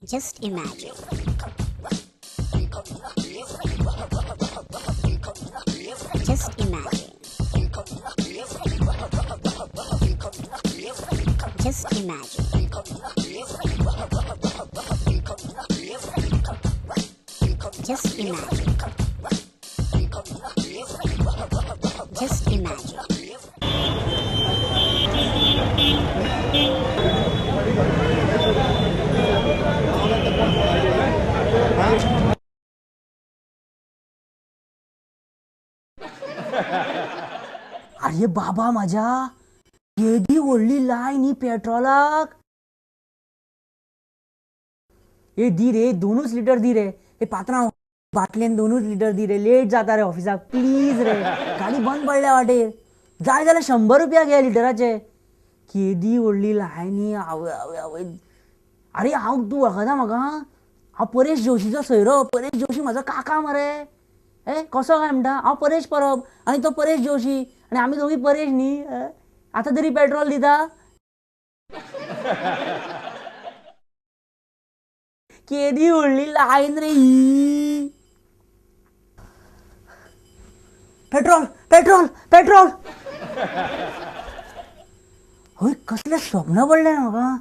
Just imagine. Just imagine. Just imagine. Just imagine. Just imagine. अरे बाबा माझ्या केदी व्हडली लायन ही पेट्रोलाक. ए दी रे 2 लिटर दी रे. हे पात्रांव बाटलेन 2 लिटर दी रे. लेट जाता रे ऑफिसाक प्लीज रे. गाडी बंद पडल्या वाटेर. जाय जाल्यार 100 रुपया घे लिटराचे. केदी व्हडली लायन ही. आवय आवय आवय. अरे हांव तूं वळखता म्हाका. हांव परेश जोशीचो सोयरो. परेश जोशी म्हाजो काका मरे. कसो काय म्हणटा. हांव परेश परब आनी तो परेश जोशी आनी आमी दोगी परेश न्ही. आतां तरी पेट्रोल दिता. केदी व्हडली लायन रे ही. Petrol petrol petrol. हय कसलें स्वप्न पडलें म्हाका.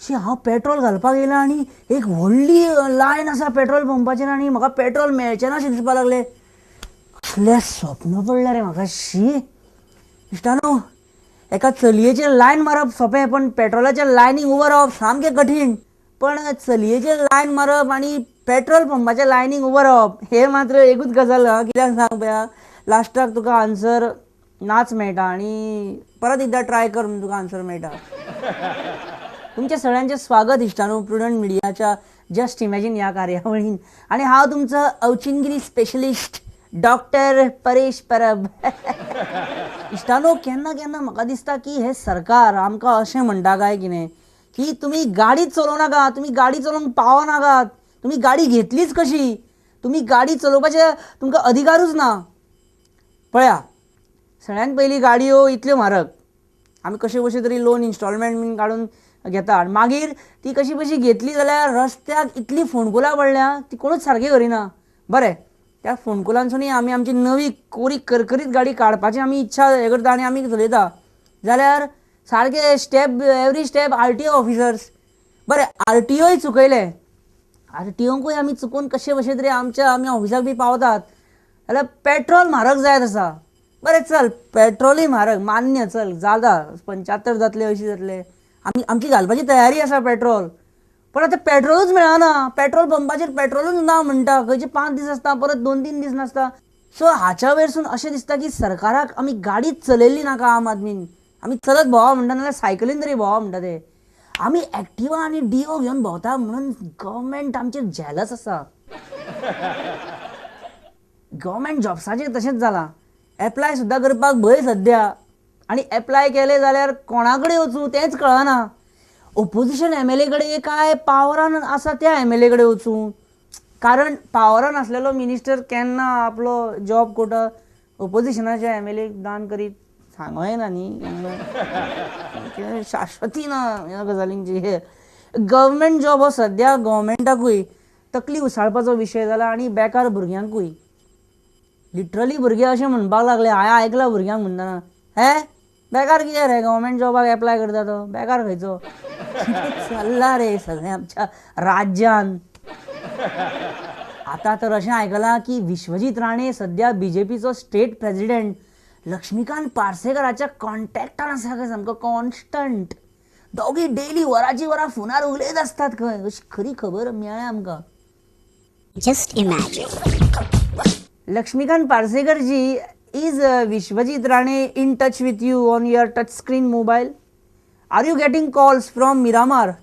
शी हांव पेट्रोल घालपाक येयलां आनी एक व्हडली लायन आसा पेट्रोल पंपाचेर आनी म्हाका पेट्रोल मेळचें ना अशें दिसपाक लागलें. कसलें स्वप्न पडलें रे म्हाका. शी इश्टानो, एका चलयेचेर लायन मारप सोंपें पण पेट्रोलाच्या लायनीक उबो रावप सामकें कठीण. पण चलयेचेर लायन मारप आनी पेट्रोल पंपाच्या लायनीक उबो रावप हे मात्र एकूच गजाल. कित्याक सांग पळया. लास्टाक तुका आन्सर नाच मेळटा आनी परत एकदां ट्राय कर म्हणून तुका आन्सर मेळटा. तुमच्या सगळ्यांचे स्वागत इश्टानो प्रुडंट मिडियाच्या जस्ट इमॅजिन ह्या कार्यावळीन. आनी हांव तुमचो अवचिंगिरी स्पेशलिस्ट डॉक्टर परेश परब. इश्टानो, केन्ना केन्ना म्हाका दिसता की हे सरकार आमकां अशें म्हणटा काय कितें की तुमी गाडीच चलोवनाका. तुमी गाडी चलोवंक पावनाकात. तुमी गाडी घेतलीच कशी. तुमी गाडी चलोवपाचे तुमकां अधिकारूच ना. पळया, सगळ्यान पयलीं गाडयो इतल्यो म्हारग. आमी कशे तरी लोन इन्स्टॉलमेंट बीन काडून घेता. मागीर ती कशी बशी घेतली जाल्यार रस्त्याक इतली फोंडकुलां पडल्या ती कोणूच सारकी करिना. बरें, त्या फोंडकुलांसूनय आमी आमची नवी कोरी करकरीत गाडी काडपाची आमी इच्छा हें करता आनी आमी चलयता जाल्यार सारके step every step RTO officers. बरें, RTOय चुकयले. RTOकूय आमी चुकून कशे तरी आमी ऑफिसाक बी पावतात जाल्यार पेट्रोल म्हारग जायत आसा. बरें चल, पेट्रोलूय म्हारग मान्य. चल जाता 75 जातले 80 जातले. आमची घालपाची तयारी आसा पेट्रोल. पण आतां पेट्रोलूच मेळना. पेट्रोल पंपाचेर पेट्रोलूच ना म्हणटा. खंयचे 5 दीस आसता, परत 2-3 दीस नासता. सो हाच्या वयरसून अशें दिसता की सरकाराक आमी गाडीच चलयल्ली नाका. आम आदमीन आमी चलत भोंवप म्हणटा नाल्यार सायकलीन तरी भोंवप म्हणटा ते. आमी एक्टिवा आनी डिओ घेवन भोंवता म्हणून गव्हर्मेंट आमचेर झॅलस आसा. गव्हर्मेंट जॉब्साचेर तशेंच जालां. एप्लाय सुद्दां करपाक भंय सद्या. आनी एप्लाय केले जाल्यार कोणा कडेन वचूं तेंच कळना. ओपोजिशन MLA कडेन काय पावरान आसा त्या MLA कडेन वचूं. कारण पावरान आसलेलो मिनिस्टर केन्ना आपलो जॉब कोटा ओपोजिशनाच्या MLA दान करीत सांगोय ना न्ही. शाश्वती ना ह्या गजालींची. हे गव्हर्मेंट जॉब हो सद्या गव्हर्मेंटाकूय तकली उसाळपाचो विशय जाला आनी बेकार भुरग्यांकूय. लिटरली भुरगे अशें म्हणपाक लागले. हांवें आयकलां भुरग्यांक म्हणटना, बेकार कितें रे गव्हर्मेंट जॉबाक एप्लाय करता तो. बेकार खंयचो. चल्ला रे सगळें आमच्या राज्यान. आतां तर अशें आयकलां की विश्वजीत राणे सद्या BJPचो स्टेट प्रेजिडेंट लक्ष्मीकांत पार्सेकराच्या कॉन्टॅक्टान आसा खंय. सामको कॉन्स्टंट. दोगी डेली वरांची वरां फोनार उलयत आसतात खंय. अशी खरी खबर मेळ्ळ्या आमकां. Just imagine. Laxmikant Parsekar ji, is Vishwajit Rane in touch with you on your touch screen mobile? Are you getting calls from Miramar?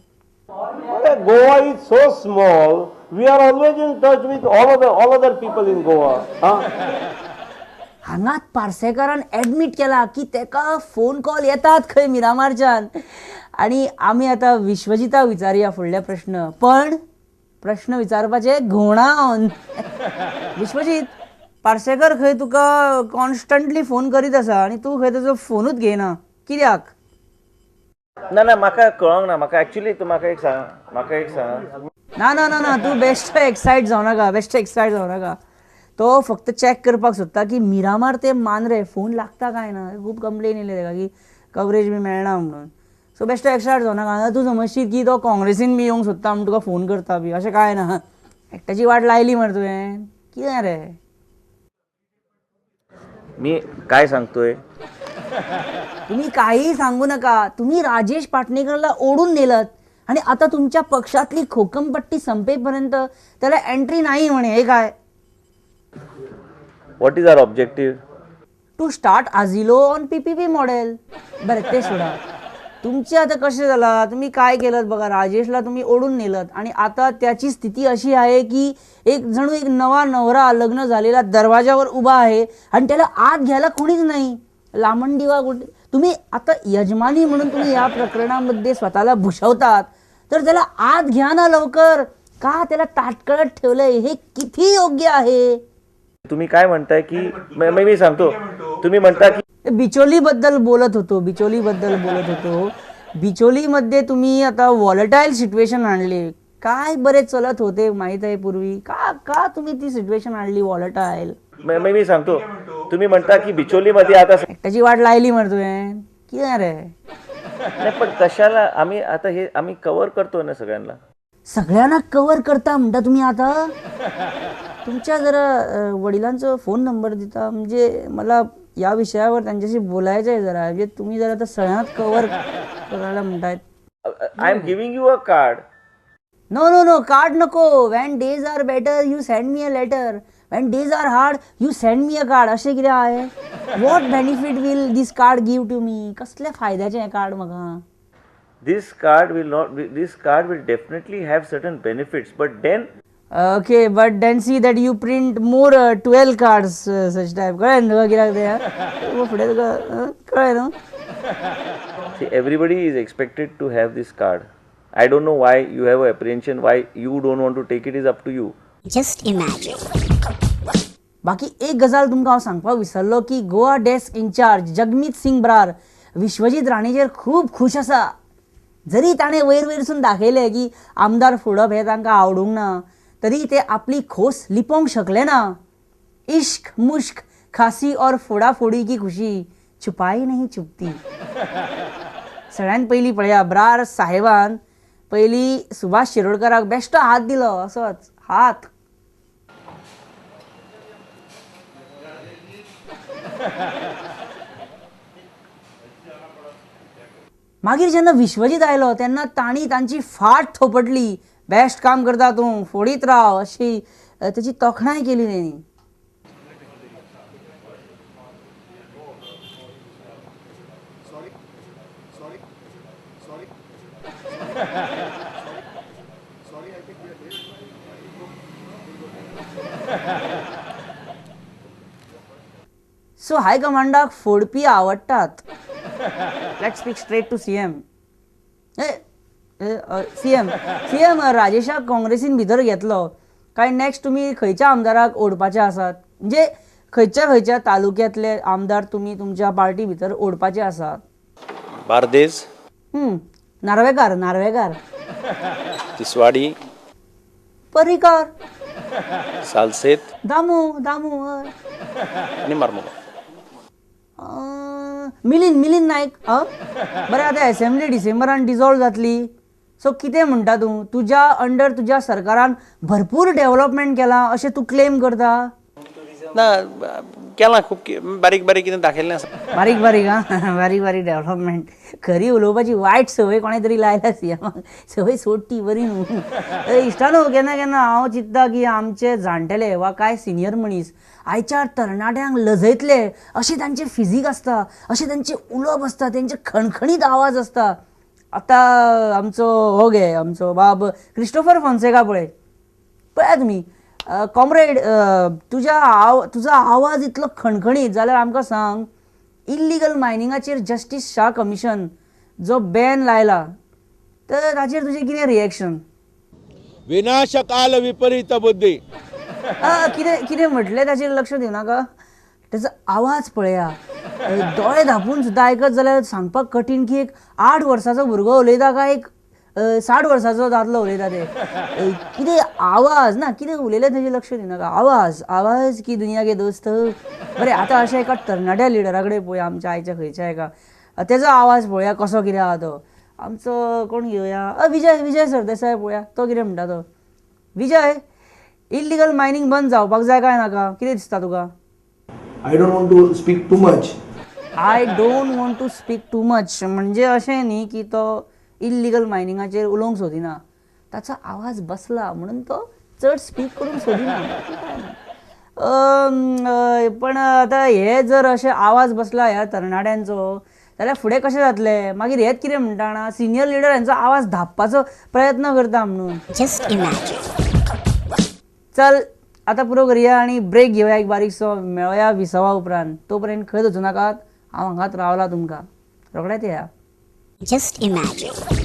Goa is so small. We are always in touch with all other people in Goa. हांगात पार्सेकरान admit केला की तेका phone call येतात खंय मिरामारच्यान. आनी आमी आतां विश्वजिताक विचारया फुडले प्रश्न. पण प्रश्न विचारपाचे घोवणावन. विश्वजीत, पार्सेकर खंय तुका कॉन्स्टंटली फोन करीत आसा आनी तूं खंय ताजो फोनूच घेयना. कित्याक? ना ना म्हाका कळोंक ना म्हाका एक्चुअली तूं म्हाका एक सांग ना ना ना ना तू बेस्ट एक्साइट जाऊ नाका तो फक्त चॅक करपाक सोदता की मिरामार ते मांद्रे फोन लागता काय ना खूब कंप्लेन येयले तेका की कवरेज बी मेळना म्हणून सो बेस्ट एक्साइट जाऊ नाका तूं समजशीत की तो काँग्रेसीन बी येवंक सोदता म्हणून तुका फोन करता बी अशें काय ना एकट्याची वाट लायली मरे तुवें कितें रे मी काय सांगतोय तुम्ही काहीही सांगू नका तुम्ही राजेश पाटणेकरला ओढून नेलत आणि आता तुमच्या पक्षातली खोकमपट्टी संपेपर्यंत त्याला एंट्री नाही म्हणे हे काय what is our objective to start आझिलो ऑन पीपीपी मॉडेल बरं ते सोडा तुमचे आता कसे झाला तुम्ही काय केलं बघा राजेशला तुम्ही ओढून नेलत आणि आता त्याची स्थिती अशी आहे की एक नवा नवरा लग्न झालेला दरवाजावर उभा आहे आणि त्याला आत घ्यायला कोणीच नाही लामणदिवा कुठे तुम्ही आता यजमानी म्हणून तुम्ही या प्रकरणामध्ये स्वतःला भूषवतात तर त्याला आत घ्या ना लवकर का त्याला ताटकळत ठेवलंय हे किती योग्य आहे तुम्ही काय म्हणताय की मी सांगतो तुम्ही म्हणता की बिचोलीबद्दल बोलत होतो बिचोलीमध्ये तुम्ही आता व्हॉलेटाईल सिच्युएशन आणले काय बरे चलत होते माहित आहे पूर्वी का तुम्ही ती सिच्युएशन आणली व्हॉलेटाईल मी सांगतो तुम्ही म्हणता की बिचोलीमध्ये आता एकट्याची वाट लायली मरे तुवें कितें रे नाही पण कशाला आम्ही कव्हर करतो ना सगळ्यांना कव्हर करता म्हणता तुम्ही आता तुमच्या जरा वडिलांचा फोन नंबर देता म्हणजे मला या विषयावर त्यांच्याशी बोलायचं आहे जरा म्हणजे तुम्ही जरा आता सगळ्यांना कव्हर करायला म्हणतायत I am giving you a card no card नको when days are better you send me a letter when days are hard you send me a card असे कितें आहे what benefit will this card give to me कसल्या फायद्याचें हें card म्हाका this card will definitely have certain benefits but then okay but then see that you print more 12 cards such type कळेल ना कित्याक ते फुडें तुका कळ्ळें न्हू see everybody is expected to have this card I don't know why you have a apprehension why you don't want to take it is up to you Just imagine. बाकी एक गजाल तुमकां हांव सांगपाक विसरलो की गोवा डेस्क इन्चार्ज जगमीत सिंग ब्रार विश्वजीत राणेचेर खूब खुश आसा जरी ताणें वयरसून दाखयलें की आमदार फुडप हें तांकां आवडूंक ना तरी ते आपली खोस लिपोवंक शकले ना इश्क मुश्क खासी और फोडाफोडी की खुशी छुपाई नहीं चुपती सगळ्यात पयलीं पळया ब्रार साहेबान पयलीं सुभाष शिरोडकराक बेश्टो हात दिलो असोच हात मागीर जेन्ना विश्वजीत आयलो तेन्ना तांणी तांची फाट थोपटली बेस्ट काम करता तूं फोडीत राव अशी तेची तोखणाय केली तेणी सो हायकमांडाक फोडपी आवडटात let's speak straight to CM CM राजेशाक काँग्रेसीन भितर घेतलो काय नेक्स्ट तुमी खंयच्या आमदाराक ओडपाचे आसात म्हणजे खंयच्या तालुक्यांतले आमदार तुमी तुमच्या पार्टी भितर ओडपाचे आसात बार्देस नार्वेकार तिसवाडी पर्रीकार सालसेत दामू हय आणि मार्मुगांव मिलिंद नायक बरें आतां असेंब्ली डिसेंबरान डिजॉल्व जातली सो कितें म्हणटा तूं तुज्या अंडर तुज्या सरकारान भरपूर डेव्हलपमेंट केलां अशें तूं क्लेम करता ना केलां खूब बारीक कितें दाखयल्लें आसा बारीक डेव्हलपमेंट खरी उलोवपाची वायट संवय कोणें तरी लायल्या सीएमाक संवय सोडटी बरी न्हू इश्टानो केन्ना हांव चिंत्ता की आमचे जाणटेले वा कांय सिनियर मनीस आयच्या तरणाट्यांक लजयतले अशें तांचें फिजीक आसता अशें तांचें उलोवप आसता तेंचे खणखणीत आवाज आसता आतां आमचो बाब क्रिस्टोफर फॉन्सेका पळया तुमी कॉम्रेड तुझा आवाज इतलो खणखणीत जाल्यार आमकां सांग इल्लिगल मायनिंगाचेर जस्टीस शाह कमिशन जो बॅन लायला तर ताचेर तुजें कितें रिएक्शन विनाशकाल विपरीत बुद्धी कितें म्हटलें ताचेर लक्ष दिवं नाका ताचो आवाज पळया दोळे धापून सुद्दां आयकत जाल्यार सांगपाक कठीण की एक 8 वर्साचो भुरगो उलयता काय एक 60 वर्साचो दादलो उलयता ते कितें आवाज ना कितें उलयलें तेजें लक्ष दिनाका आवाज की दुनिया के दोस्त बरें आतां अशें एका तरणाट्या लिडरा कडेन पळोवया आमच्या आयच्या खंयच्या एका तेजो आवाज पळोवया कसो कितें आहा तो आमचो कोण घेवया विजय सरदेसाय पळोवया तो कितें म्हणटा तो विजय इल्लिगल मायनींग बंद जावपाक जाय काय नाका कितें दिसता तुका I don't want to speak too much. I don't want to speak too much म्हणजे अशें न्ही की तो इल्लिगल मायनिंगाचेर उलोवंक सोदिना ताचो आवाज बसला म्हणून तो चड स्पीक करूंक सोदिना पण आतां हे जर अशें आवाज बसला ह्या तरणाट्यांचो जाल्यार फुडें कशें जातलें मागीर हेच कितें म्हणटा जाणा सिनियर लिडर हांचो आवाज धांपपाचो प्रयत्न करता म्हणून Just imagine. चल आतां पुरो करया आनी ब्रेक घेवया एक बारीकसो मेळया विसवा उपरांत तोपर्यंत खंय वचूं नाकात हांव हांगाच रावला तुमकां रोखडेंच या Just imagine.